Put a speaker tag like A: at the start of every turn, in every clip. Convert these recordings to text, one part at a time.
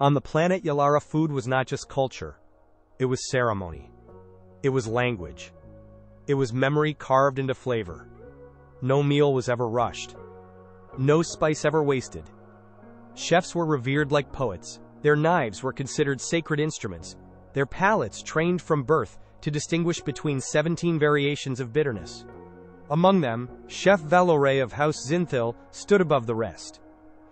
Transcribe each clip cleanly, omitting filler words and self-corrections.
A: On the planet Yalara, food was not just culture. It was ceremony. It was language. It was memory carved into flavor. No meal was ever rushed. No spice ever wasted. Chefs were revered like poets. Their knives were considered sacred instruments. Their palates trained from birth to distinguish between 17 variations of bitterness. Among them, Chef Valore of House Zinthil stood above the rest.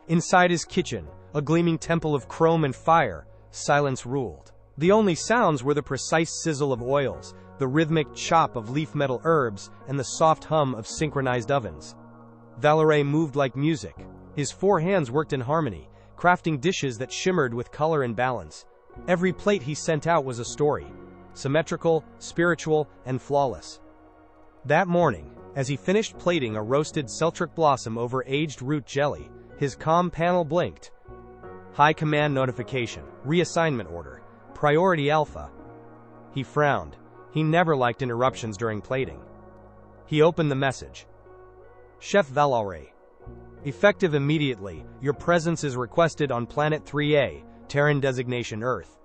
A: Inside his kitchen, a gleaming temple of chrome and fire, silence ruled. The only sounds were the precise sizzle of oils, the rhythmic chop of leaf metal herbs, and the soft hum of synchronized ovens. Valore moved like music. His 4 hands worked in harmony, crafting dishes that shimmered with color and balance. Every plate he sent out was a story, symmetrical, spiritual, and flawless. That morning, as he finished plating a roasted Celtric blossom over aged root jelly, his comm panel blinked. High Command notification, reassignment order, priority alpha. He frowned. He never liked interruptions during plating. He opened the message. Chef Valore. Effective immediately, your presence is requested on Planet 3A, Terran designation Earth.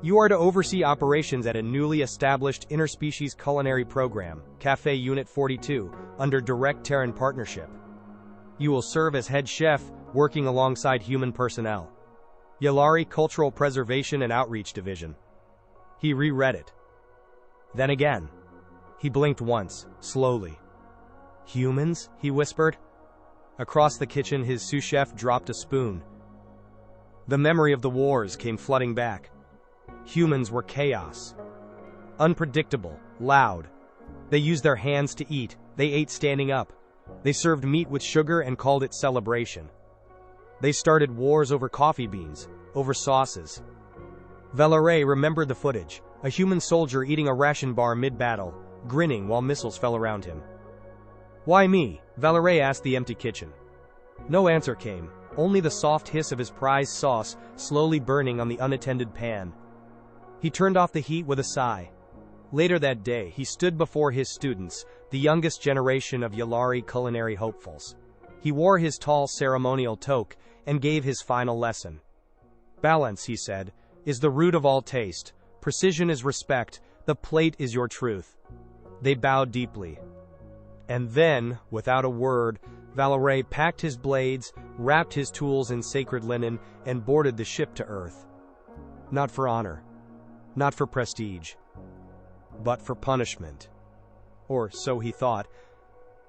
A: You are to oversee operations at a newly established interspecies culinary program, Café Unit 42, under direct Terran partnership. You will serve as head chef, working alongside human personnel. Yalari Cultural Preservation and Outreach Division. He reread it. Then again. He blinked once, slowly. Humans? He whispered. Across the kitchen, his sous chef dropped a spoon. The memory of the wars came flooding back. Humans were chaos. Unpredictable, loud. They used their hands to eat. They ate standing up. They served meat with sugar and called it celebration. They started wars over coffee beans, over sauces. Valore remembered the footage, a human soldier eating a ration bar mid-battle, grinning while missiles fell around him. Why me? Valore asked the empty kitchen. No answer came, only the soft hiss of his prized sauce slowly burning on the unattended pan. He turned off the heat with a sigh. Later that day, he stood before his students, the youngest generation of Yalari culinary hopefuls. He wore his tall ceremonial toque and gave his final lesson. Balance, he said, is the root of all taste. Precision is respect. The plate is your truth. They bowed deeply. And then, without a word, Valore packed his blades, wrapped his tools in sacred linen, and boarded the ship to Earth. Not for honor. Not for prestige. But for punishment. Or so he thought.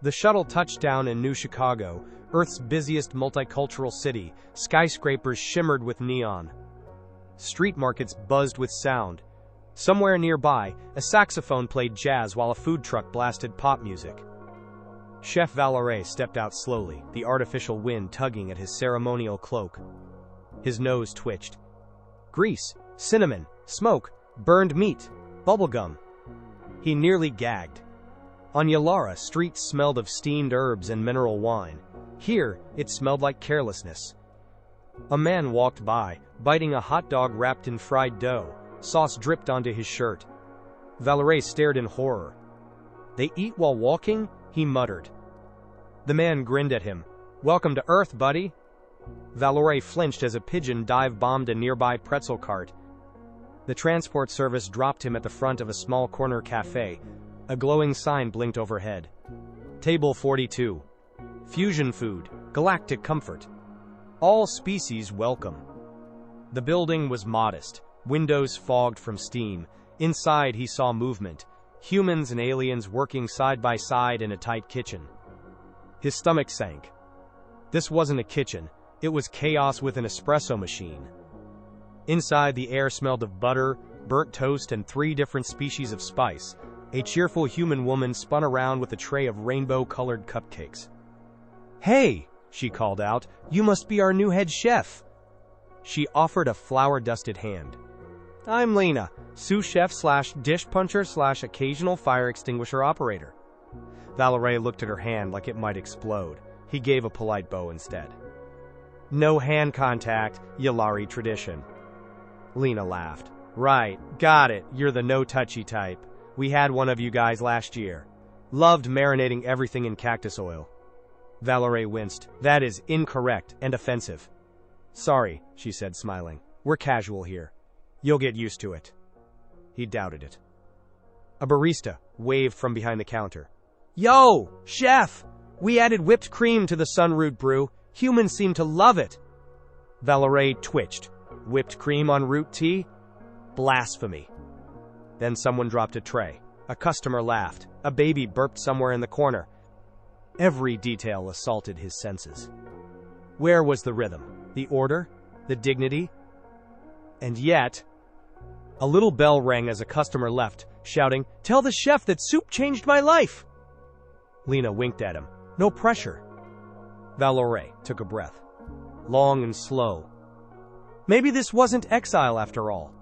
A: The shuttle touched down in New Chicago, Earth's busiest multicultural city. Skyscrapers shimmered with neon. Street markets buzzed with sound. Somewhere nearby, a saxophone played jazz while a food truck blasted pop music. Chef Valore stepped out slowly, the artificial wind tugging at his ceremonial cloak. His nose twitched. Grease, cinnamon, smoke, burned meat, bubblegum. He nearly gagged. On Yalara, streets smelled of steamed herbs and mineral wine. Here, it smelled like carelessness. A man walked by, biting a hot dog wrapped in fried dough. Sauce dripped onto his shirt. Valore stared in horror. They eat while walking? He muttered. The man grinned at him. Welcome to Earth, buddy. Valore flinched as a pigeon dive-bombed a nearby pretzel cart. The transport service dropped him at the front of a small corner cafe. A glowing sign blinked overhead. Table 42. Fusion food, galactic comfort. All species welcome. The building was modest, windows fogged from steam. Inside he saw movement, humans and aliens working side by side in a tight kitchen. His stomach sank. This wasn't a kitchen, it was chaos with an espresso machine. Inside, the air smelled of butter, burnt toast, and 3 different species of spice. A cheerful human woman spun around with a tray of rainbow-colored cupcakes. Hey, she called out, you must be our new head chef. She offered a flour-dusted hand. I'm Lena, sous chef / dish puncher / occasional fire extinguisher operator. Valore looked at her hand like it might explode. He gave a polite bow instead. No hand contact, Yalari tradition. Lena laughed. Right, got it, you're the no-touchy type. We had one of you guys last year. Loved marinating everything in cactus oil. Valore winced. That is incorrect and offensive. Sorry, she said, smiling. We're casual here. You'll get used to it. He doubted it. A barista waved from behind the counter. Yo, chef! We added whipped cream to the sunroot brew. Humans seem to love it. Valerie twitched. Whipped cream on root tea? Blasphemy. Then someone dropped a tray. A customer laughed. A baby burped somewhere in the corner. Every detail assaulted his senses. Where was the rhythm? The order? The dignity? And yet, a little bell rang as a customer left, shouting, "Tell the chef that soup changed my life!" Lena winked at him. No pressure. Valerie took a breath. Long and slow. Maybe this wasn't exile after all.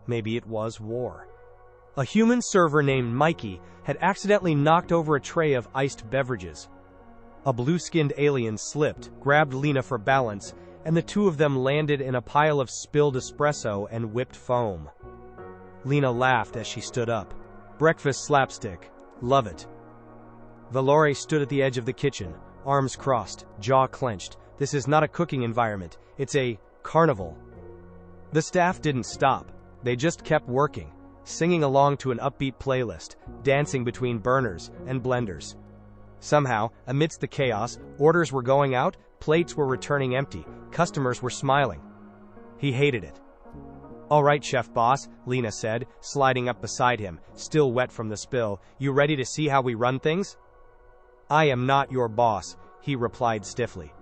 A: Maybe it was war. A human server named Mikey had accidentally knocked over a tray of iced beverages. A blue-skinned alien slipped, grabbed Lena for balance, and the two of them landed in a pile of spilled espresso and whipped foam. Lena laughed as she stood up. Breakfast slapstick. Love it. Valerie stood at the edge of the kitchen, arms crossed, jaw clenched. This is not a cooking environment. It's a carnival. The staff didn't stop. They just kept working, singing along to an upbeat playlist, dancing between burners and blenders. Somehow, amidst the chaos, orders were going out, plates were returning empty, customers were smiling. He hated it. All right, chef boss, Lena said, sliding up beside him, still wet from the spill. You ready to see how we run things? I am not your boss, he replied stiffly.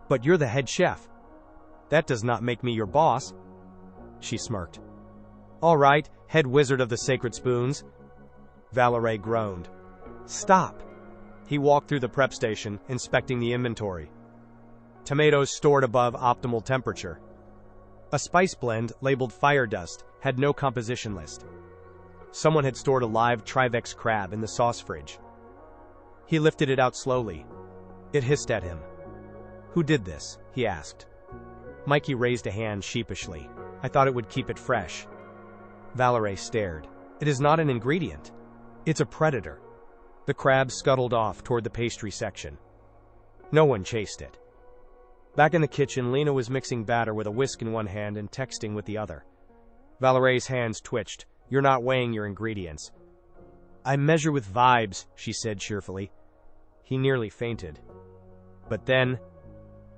A: But you're the head chef. That does not make me your boss. She smirked. All right, head wizard of the sacred spoons. Valerie groaned. Stop. He walked through the prep station, inspecting the inventory. Tomatoes stored above optimal temperature. A spice blend, labeled fire dust, had no composition list. Someone had stored a live Trivex crab in the sauce fridge. He lifted it out slowly. It hissed at him. Who did this? He asked. Mikey raised a hand sheepishly. I thought it would keep it fresh. Valerie stared. It is not an ingredient. It's a predator. The crab scuttled off toward the pastry section. No one chased it. Back in the kitchen, Lena was mixing batter with a whisk in one hand and texting with the other. Valerie's hands twitched. You're not weighing your ingredients. I measure with vibes, she said cheerfully. He nearly fainted. But then,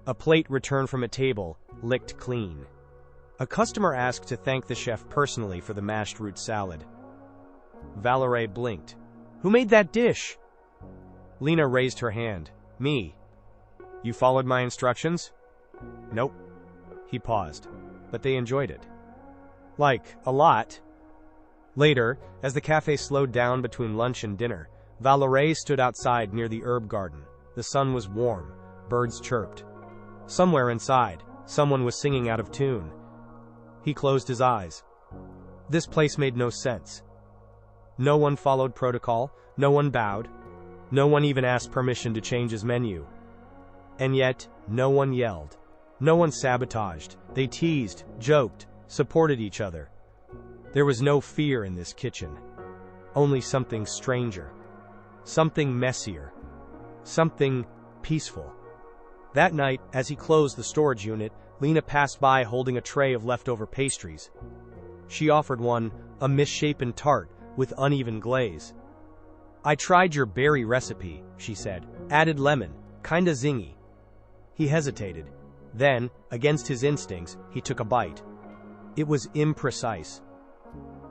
A: a plate returned from a table, licked clean. A customer asked to thank the chef personally for the mashed root salad. Valerie blinked. Who made that dish? Lena raised her hand. Me. You followed my instructions? Nope. He paused. But they enjoyed it. Like, a lot. Later, as the cafe slowed down between lunch and dinner, Valerie stood outside near the herb garden. The sun was warm. Birds chirped. Somewhere inside, someone was singing out of tune. He closed his eyes. This place made no sense. No one followed protocol, no one bowed, no one even asked permission to change his menu. And yet, no one yelled. No one sabotaged. They teased, joked, supported each other. There was no fear in this kitchen. Only something stranger. Something messier. Something peaceful. That night, as he closed the storage unit, Lena passed by holding a tray of leftover pastries. She offered one, a misshapen tart with uneven glaze. I tried your berry recipe, she said. Added lemon, kinda zingy. He hesitated. Then, against his instincts, he took a bite. It was imprecise.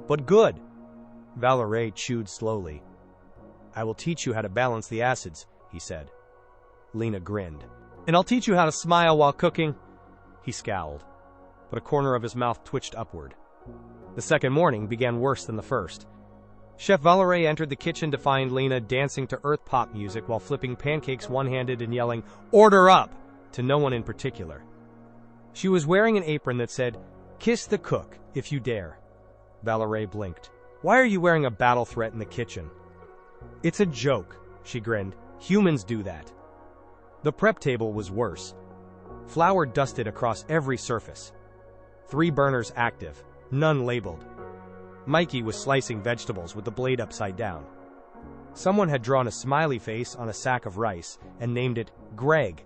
A: But good. Valerie chewed slowly. I will teach you how to balance the acids, he said. Lena grinned. And I'll teach you how to smile while cooking. He scowled, but a corner of his mouth twitched upward. The second morning began worse than the first. Chef Valerie entered the kitchen to find Lena dancing to earth pop music while flipping pancakes one-handed and yelling, "Order up!" to no one in particular. She was wearing an apron that said, "Kiss the cook, if you dare." Valerie blinked. Why are you wearing a battle threat in the kitchen? It's a joke, she grinned. Humans do that. The prep table was worse. Flour dusted across every surface. 3 burners active, none labeled. Mikey was slicing vegetables with the blade upside down. Someone had drawn a smiley face on a sack of rice and named it Greg.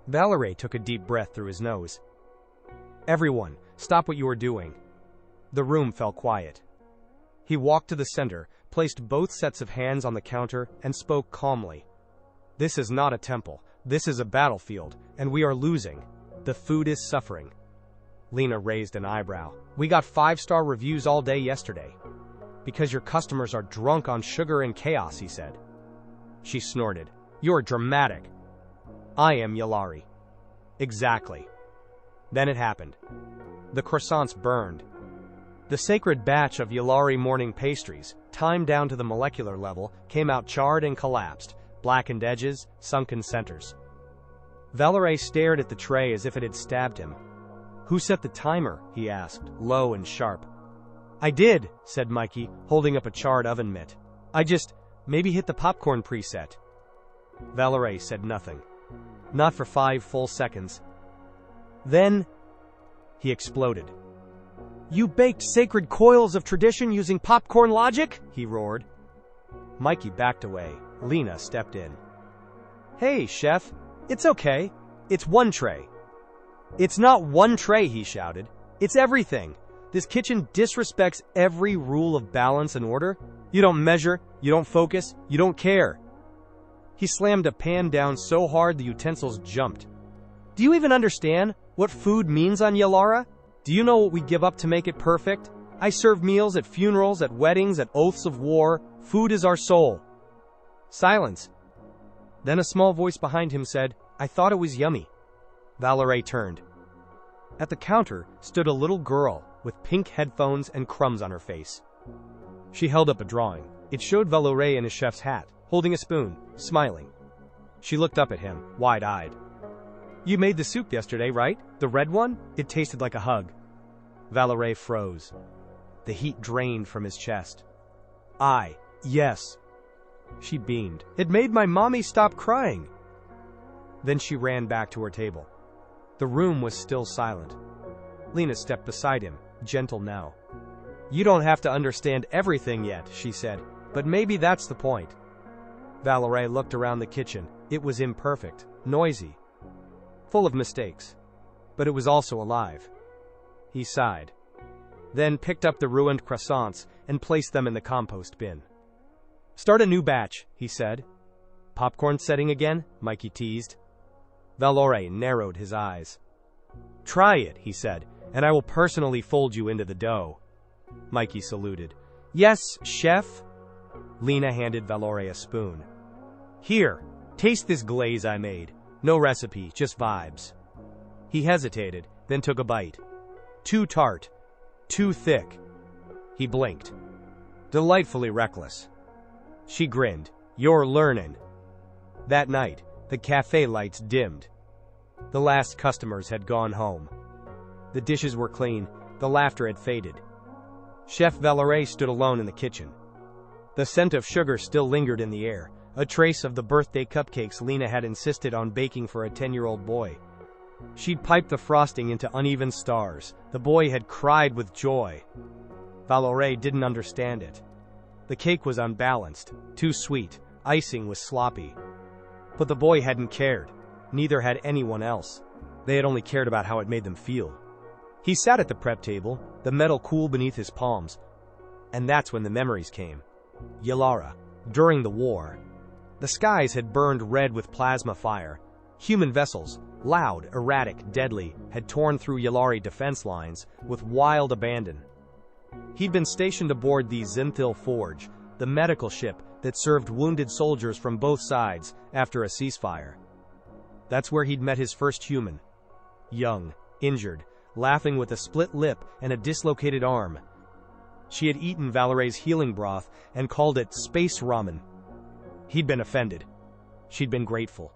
A: Valerie took a deep breath through his nose. Everyone, stop what you are doing. The room fell quiet. He walked to the center, placed both sets of hands on the counter, and spoke calmly. This is not a temple. This is a battlefield, and we are losing. The food is suffering. Lena raised an eyebrow. We got 5-star reviews all day yesterday. Because your customers are drunk on sugar and chaos, he said. She snorted. You're dramatic. I am Yalari. Exactly. Then it happened. The croissants burned. The sacred batch of Yalari morning pastries, timed down to the molecular level, came out charred and collapsed, blackened edges, sunken centers. Valerie stared at the tray as if it had stabbed him. Who set the timer? He asked, low and sharp. I did, said Mikey, holding up a charred oven mitt. I just, maybe hit the popcorn preset. Valerie said nothing. Not for 5 full seconds. Then, he exploded. You baked sacred coils of tradition using popcorn logic? He roared. Mikey backed away. Lena stepped in. Hey, chef. It's okay. It's 1 tray. It's not 1 tray, he shouted. It's everything. This kitchen disrespects every rule of balance and order. You don't measure, you don't focus, you don't care. He slammed a pan down so hard the utensils jumped. Do you even understand what food means on Yalara? Do you know what we give up to make it perfect? I serve meals at funerals, at weddings, at oaths of war. Food is our soul. Silence. Then a small voice behind him said, I thought it was yummy. Valerie turned. At the counter stood a little girl with pink headphones and crumbs on her face. She held up a drawing. It showed Valerie in a chef's hat, holding a spoon, smiling. She looked up at him, wide-eyed. You made the soup yesterday, right? The red one? It tasted like a hug. Valerie froze. The heat drained from his chest. Yes. She beamed. It made my mommy stop crying. Then she ran back to her table. The room was still silent. Lena stepped beside him, gentle now. You don't have to understand everything yet, she said, but maybe that's the point. Valerie looked around the kitchen. It was imperfect, noisy, full of mistakes, but it was also alive. He sighed, then picked up the ruined croissants and placed them in the compost bin. Start a new batch, he said. Popcorn setting again? Mikey teased. Valerie narrowed his eyes. Try it, he said, and I will personally fold you into the dough. Mikey saluted. Yes, chef. Lena handed Valerie a spoon. Here, taste this glaze I made. No recipe, just vibes. He hesitated, then took a bite. Too tart. Too thick. He blinked. Delightfully reckless. She grinned. You're learning. That night, the cafe lights dimmed. The last customers had gone home. The dishes were clean. The laughter had faded. Chef Valerie stood alone in the kitchen. The scent of sugar still lingered in the air, a trace of the birthday cupcakes Lena had insisted on baking for a 10-year-old boy. She'd piped the frosting into uneven stars. The boy had cried with joy. Valerie didn't understand it. The cake was unbalanced, too sweet, icing was sloppy. But the boy hadn't cared. Neither had anyone else. They had only cared about how it made them feel. He sat at the prep table, the metal cool beneath his palms. And that's when the memories came. Yalara. During the war, the skies had burned red with plasma fire. Human vessels, loud, erratic, deadly, had torn through Yalari defense lines with wild abandon. He'd been stationed aboard the Zinthil Forge, the medical ship that served wounded soldiers from both sides after a ceasefire. That's where he'd met his first human. Young, injured, laughing with a split lip and a dislocated arm. She had eaten Valerie's healing broth and called it space ramen. He'd been offended. She'd been grateful.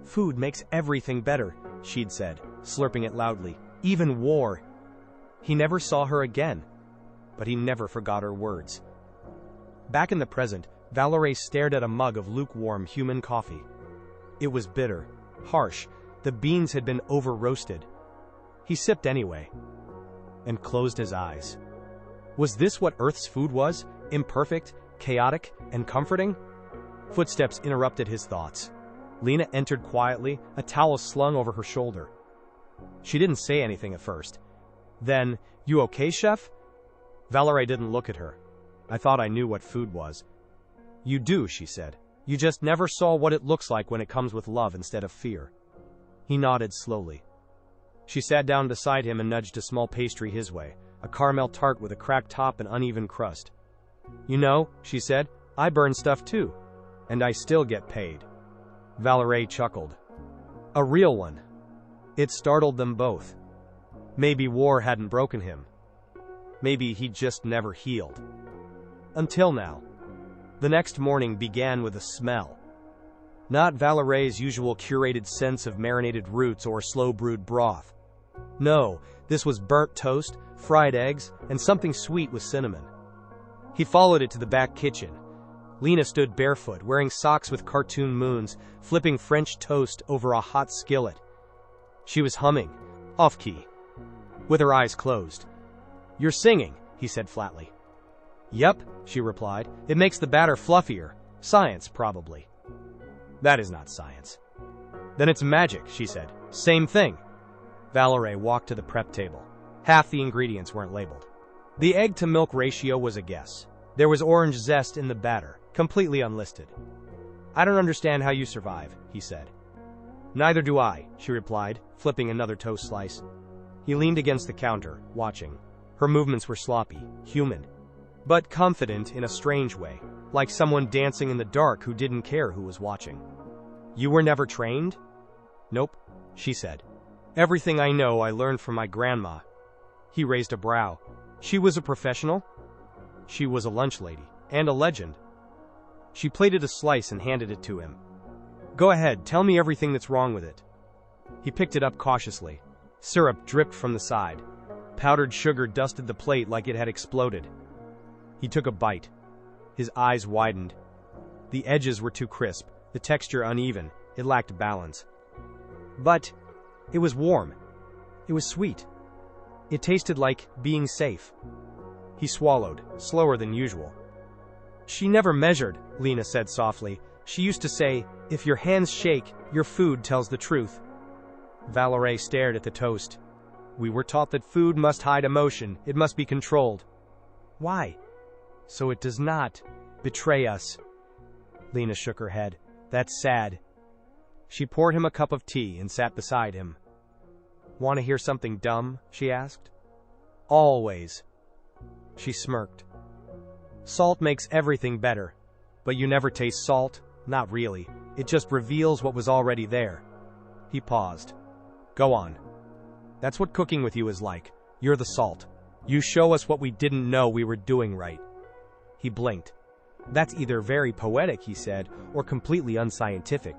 A: Food makes everything better, she'd said, slurping it loudly. Even war. He never saw her again, but he never forgot her words. Back in the present, Valerie stared at a mug of lukewarm human coffee. It was bitter, harsh. The beans had been over-roasted. He sipped anyway, and closed his eyes. Was this what Earth's food was? Imperfect, chaotic, and comforting? Footsteps interrupted his thoughts. Lena entered quietly, a towel slung over her shoulder. She didn't say anything at first. Then, "You okay, chef?" Valerie didn't look at her. "I thought I knew what food was." "You do," she said. "You just never saw what it looks like when it comes with love instead of fear." He nodded slowly. She sat down beside him and nudged a small pastry his way, a caramel tart with a cracked top and uneven crust. "You know," she said, "I burn stuff too. And I still get paid." Valerie chuckled. "A real one." It startled them both. Maybe war hadn't broken him. Maybe he'd just never healed. Until now. The next morning began with a smell. Not Valerie's usual curated sense of marinated roots or slow-brewed broth. No, this was burnt toast, fried eggs, and something sweet with cinnamon. He followed it to the back kitchen. Lena stood barefoot, wearing socks with cartoon moons, flipping French toast over a hot skillet. She was humming, off-key, with her eyes closed. "You're singing," he said flatly. "Yep," she replied. "It makes the batter fluffier. Science, probably." "That is not science." "Then it's magic," she said. "Same thing." Valerie walked to the prep table. Half the ingredients weren't labeled. The egg-to-milk ratio was a guess. There was orange zest in the batter, completely unlisted. "I don't understand how you survive," he said. "Neither do I," she replied, flipping another toast slice. He leaned against the counter, watching. Her movements were sloppy, human, but confident in a strange way, like someone dancing in the dark who didn't care who was watching. "You were never trained?" "Nope," she said. "Everything I know I learned from my grandma." He raised a brow. "She was a professional?" "She was a lunch lady, and a legend." She plated a slice and handed it to him. "Go ahead, tell me everything that's wrong with it." He picked it up cautiously. Syrup dripped from the side. Powdered sugar dusted the plate like it had exploded. He took a bite. His eyes widened. The edges were too crisp, the texture uneven, it lacked balance. But it was warm. It was sweet. It tasted like being safe. He swallowed, slower than usual. "She never measured," Lena said softly. "She used to say, if your hands shake, your food tells the truth." Valerie stared at the toast. "We were taught that food must hide emotion, it must be controlled." "Why?" "So it does not betray us." Lena shook her head. "That's sad." She poured him a cup of tea and sat beside him. "Want to hear something dumb?" she asked. "Always." She smirked. "Salt makes everything better. But you never taste salt? Not really. It just reveals what was already there." He paused. "Go on." "That's what cooking with you is like. You're the salt. You show us what we didn't know we were doing right." He blinked. "That's either very poetic," he said, "or completely unscientific."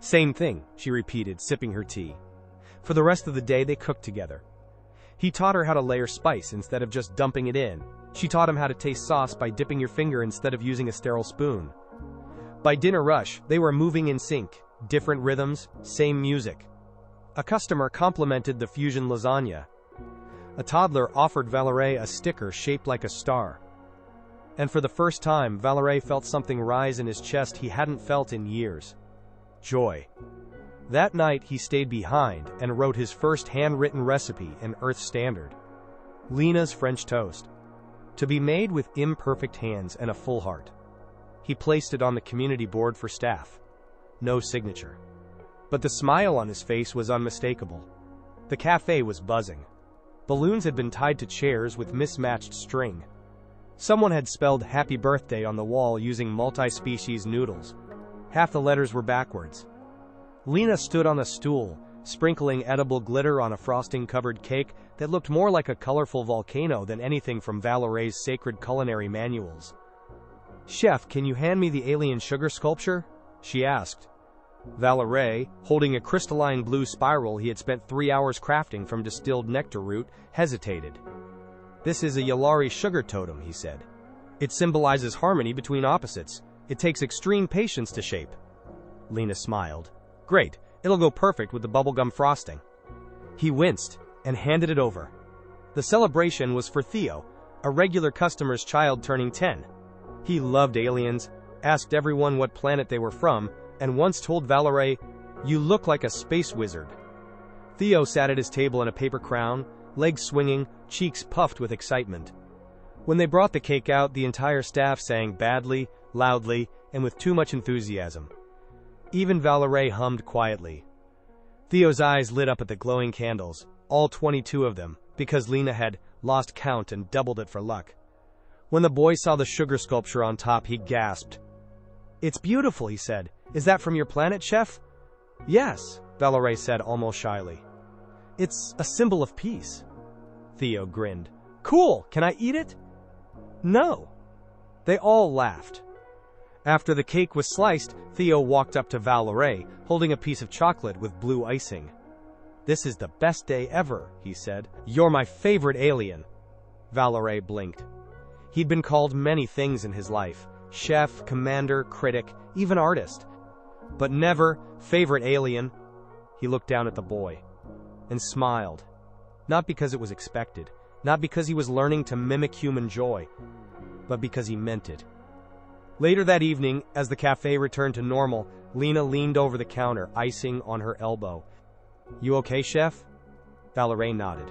A: "Same thing," she repeated, sipping her tea. For the rest of the day, they cooked together. He taught her how to layer spice instead of just dumping it in. She taught him how to taste sauce by dipping your finger instead of using a sterile spoon. By dinner rush, they were moving in sync. Different rhythms, same music. A customer complimented the fusion lasagna. A toddler offered Valerie a sticker shaped like a star. And for the first time, Valerie felt something rise in his chest he hadn't felt in years. Joy. That night, he stayed behind and wrote his first handwritten recipe in Earth Standard. Lena's French toast. To be made with imperfect hands and a full heart. He placed it on the community board for staff. No signature. But the smile on his face was unmistakable. The cafe was buzzing. Balloons had been tied to chairs with mismatched string. Someone had spelled happy birthday on the wall using multi-species noodles. Half the letters were backwards. Lena stood on a stool, sprinkling edible glitter on a frosting-covered cake that looked more like a colorful volcano than anything from Valerie's sacred culinary manuals. "Chef, can you hand me the alien sugar sculpture?" she asked. Valerie, holding a crystalline blue spiral he had spent 3 hours crafting from distilled nectar root, hesitated. "This is a Yalari sugar totem," he said. "It symbolizes harmony between opposites. It takes extreme patience to shape." Lena smiled. "Great, it'll go perfect with the bubblegum frosting." He winced and handed it over. The celebration was for Theo, a regular customer's child turning 10. He loved aliens, asked everyone what planet they were from, and once told Valerie, "You look like a space wizard." Theo sat at his table in a paper crown, legs swinging, cheeks puffed with excitement. When they brought the cake out, the entire staff sang badly, loudly, and with too much enthusiasm. Even Valerie hummed quietly. Theo's eyes lit up at the glowing candles, all 22 of them, because Lena had lost count and doubled it for luck. When the boy saw the sugar sculpture on top, he gasped. "It's beautiful," he said. "Is that from your planet, Chef?" "Yes," Valerie said almost shyly. "It's a symbol of peace." Theo grinned. "Cool, can I eat it?" "No." They all laughed. After the cake was sliced, Theo walked up to Valerie, holding a piece of chocolate with blue icing. "This is the best day ever," he said. "You're my favorite alien." Valerie blinked. He'd been called many things in his life: chef, commander, critic, even artist. But never favorite alien. He looked down at the boy and smiled. Not because it was expected, not because he was learning to mimic human joy, but because he meant it. Later that evening, as the cafe returned to normal, Lena leaned over the counter, icing on her elbow. "You okay, Chef?" Valerie nodded.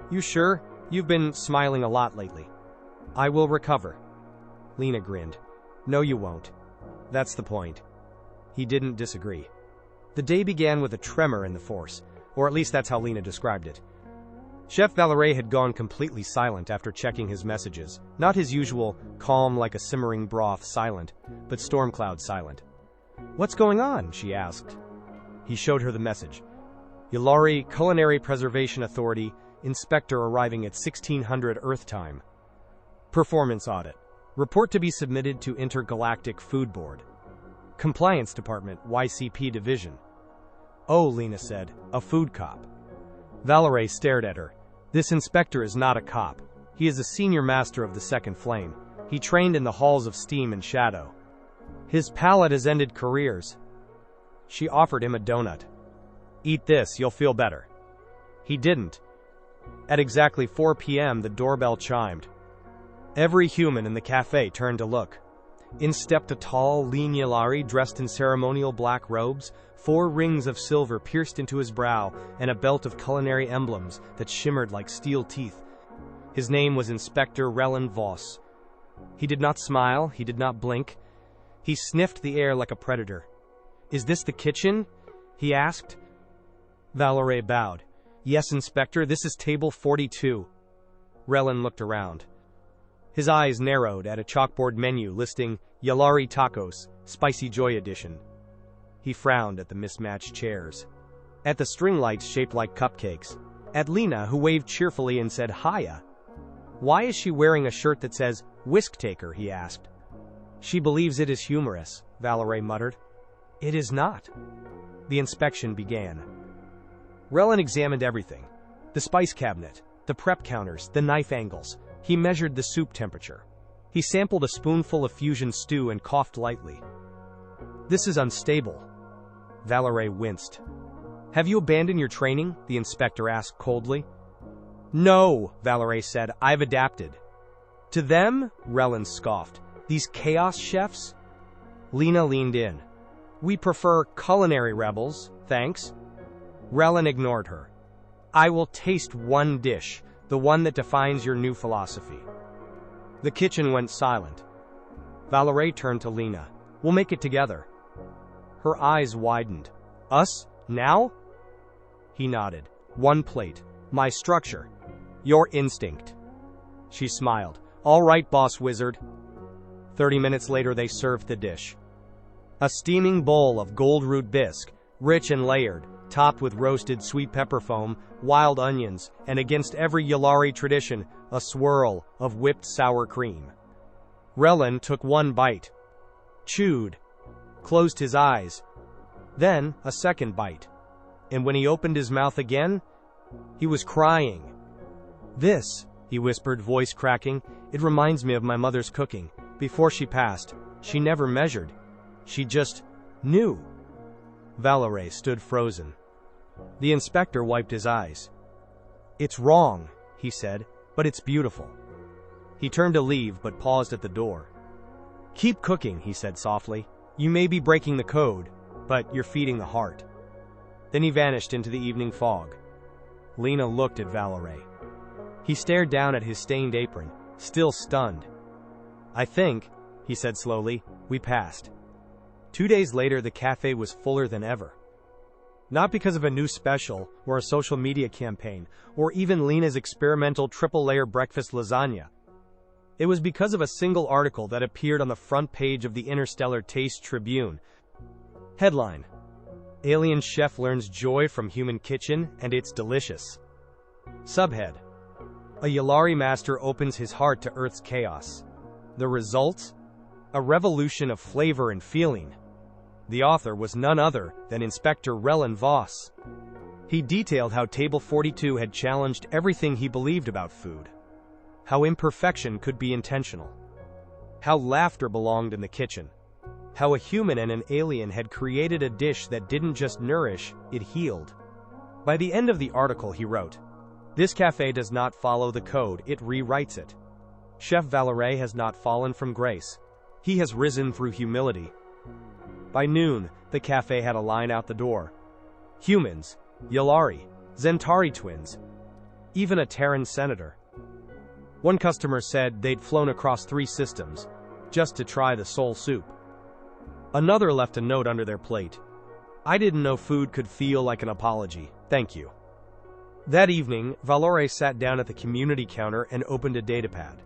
A: "You sure? You've been smiling a lot lately." "I will recover." Lena grinned. "No, you won't. That's the point." He didn't disagree. The day began with a tremor in the force, or at least that's how Lena described it. Chef Valerie had gone completely silent after checking his messages. Not his usual, calm like a simmering broth silent, but storm cloud silent. "What's going on?" she asked. He showed her the message. "Yulari Culinary Preservation Authority, inspector arriving at 1600 Earth time. Performance audit. Report to be submitted to Intergalactic Food Board. Compliance Department, YCP Division." "Oh," Lena said, "a food cop." Valerie stared at her. "This inspector is not a cop. He is a senior master of the Second Flame. He trained in the halls of steam and shadow. His palate has ended careers." She offered him a donut. "Eat this, you'll feel better." He didn't. At exactly 4 p.m., the doorbell chimed. Every human in the cafe turned to look. In stepped a tall, lean Yulari dressed in ceremonial black robes, 4 rings of silver pierced into his brow, and a belt of culinary emblems that shimmered like steel teeth. His name was Inspector Relin Voss. He did not smile, he did not blink. He sniffed the air like a predator. "Is this the kitchen?" he asked. Valerie bowed. "Yes, Inspector, this is table 42. Relin looked around. His eyes narrowed at a chalkboard menu listing Yulari Tacos, Spicy Joy Edition. He frowned at the mismatched chairs, at the string lights shaped like cupcakes, at Lena, who waved cheerfully and said hiya. "Why is she wearing a shirt that says Whisk Taker?" he asked. "She believes it is humorous," Valerie muttered. "It is not." The inspection began. Relin examined everything. The spice cabinet, the prep counters, the knife angles. He measured the soup temperature. He sampled a spoonful of fusion stew and coughed lightly. "This is unstable." Valerie winced. "Have you abandoned your training?" the inspector asked coldly. "No," Valerie said. "I've adapted." "To them?" Relin scoffed. "These chaos chefs?" Lena leaned in. "We prefer culinary rebels, thanks." Relin ignored her. "I will taste one dish, the one that defines your new philosophy." The kitchen went silent. Valerie turned to Lena. "We'll make it together." Her eyes widened. "Us? Now?" He nodded. "One plate. My structure. Your instinct." She smiled. "All right, boss wizard." 30 minutes later, they served the dish. A steaming bowl of gold root bisque, rich and layered, topped with roasted sweet pepper foam, wild onions, and against every Yulari tradition, a swirl of whipped sour cream. Relin took one bite, chewed, closed his eyes, then a second bite. And when he opened his mouth again, he was crying. "This," he whispered, voice cracking, "it reminds me of my mother's cooking. Before she passed, she never measured. She just knew." Valerie stood frozen. The inspector wiped his eyes. "It's wrong," he said, "but it's beautiful." He turned to leave, but paused at the door. "Keep cooking," he said softly. "You may be breaking the code, but you're feeding the heart." Then he vanished into the evening fog. Lena looked at Valerie. He stared down at his stained apron, still stunned. "I think," he said slowly, "we passed." 2 days later, the cafe was fuller than ever. Not because of a new special, or a social media campaign, or even Lena's experimental triple-layer breakfast lasagna. It was because of a single article that appeared on the front page of the Interstellar Taste Tribune. Headline: Alien Chef Learns Joy from Human Kitchen, and It's Delicious. Subhead: A Yulari Master Opens His Heart to Earth's Chaos. The result? A revolution of flavor and feeling. The author was none other than Inspector Rellin Voss. He detailed how Table 42 had challenged everything he believed about food. How imperfection could be intentional. How laughter belonged in the kitchen. How a human and an alien had created a dish that didn't just nourish, it healed. By the end of the article he wrote, "This cafe does not follow the code, it rewrites it. Chef Valerie has not fallen from grace. He has risen through humility." By noon, the cafe had a line out the door. Humans, Yulari, Zentari twins, even a Terran senator. One customer said they'd flown across 3 systems, just to try the soul soup. Another left a note under their plate. "I didn't know food could feel like an apology. Thank you." That evening, Valerie sat down at the community counter and opened a datapad.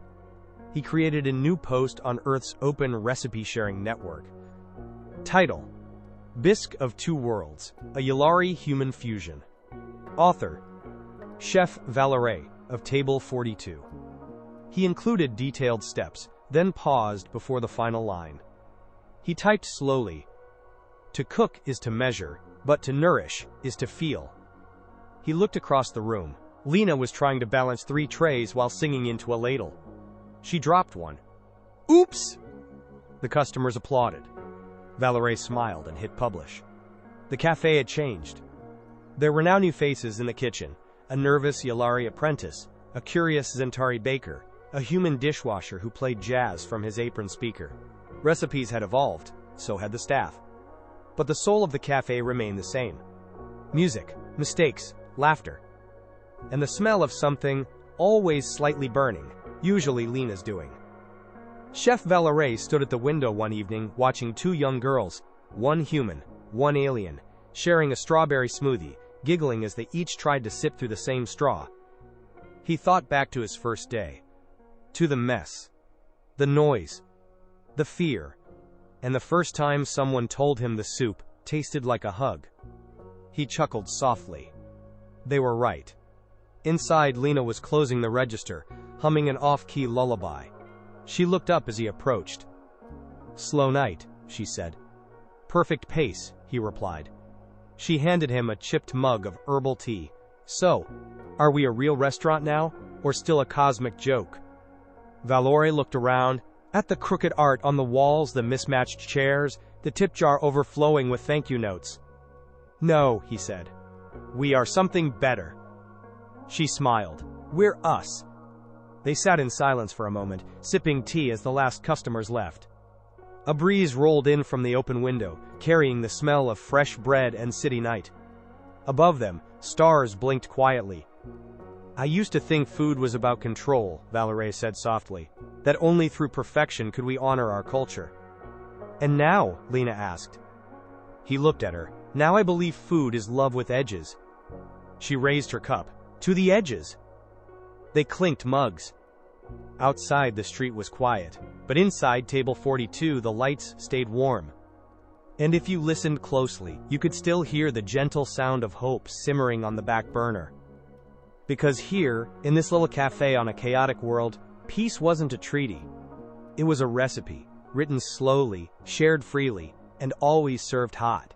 A: He created a new post on Earth's open recipe-sharing network. Title: Bisque of Two Worlds, a Yulari Human Fusion. Author: Chef Valerie, of Table 42. He included detailed steps, then paused before the final line. He typed slowly. To cook is to measure, but to nourish is to feel. He looked across the room. Lena was trying to balance 3 trays while singing into a ladle. She dropped one. "Oops!" The customers applauded. Valerie smiled and hit publish. The cafe had changed. There were now new faces in the kitchen: a nervous Yulari apprentice, a curious Zentari baker, a human dishwasher who played jazz from his apron speaker. Recipes had evolved, so had the staff. But the soul of the cafe remained the same. Music, mistakes, laughter. And the smell of something, always slightly burning, usually Lena's doing. Chef Valerie stood at the window one evening watching 2 young girls, one human, one alien, sharing a strawberry smoothie, giggling as they each tried to sip through the same straw. He thought back to his first day. To the mess. The noise. The fear. And the first time someone told him the soup tasted like a hug. He chuckled softly. They were right. Inside, Lena was closing the register, humming an off-key lullaby. She looked up as he approached. "Slow night," she said. "Perfect pace," he replied. She handed him a chipped mug of herbal tea. "So, are we a real restaurant now, or still a cosmic joke?" Valerie looked around, at the crooked art on the walls, the mismatched chairs, the tip jar overflowing with thank you notes. "No," he said. "We are something better." She smiled. "We're us." They sat in silence for a moment, sipping tea as the last customers left. A breeze rolled in from the open window, carrying the smell of fresh bread and city night. Above them, stars blinked quietly. "I used to think food was about control," Valerie said softly, "that only through perfection could we honor our culture." "And now?" Lena asked. He looked at her. "Now I believe food is love with edges." She raised her cup. "To the edges." They clinked mugs. Outside, the street was quiet, but inside Table 42 the lights stayed warm. And if you listened closely, you could still hear the gentle sound of hope simmering on the back burner. Because here, in this little cafe on a chaotic world, peace wasn't a treaty. It was a recipe, written slowly, shared freely, and always served hot.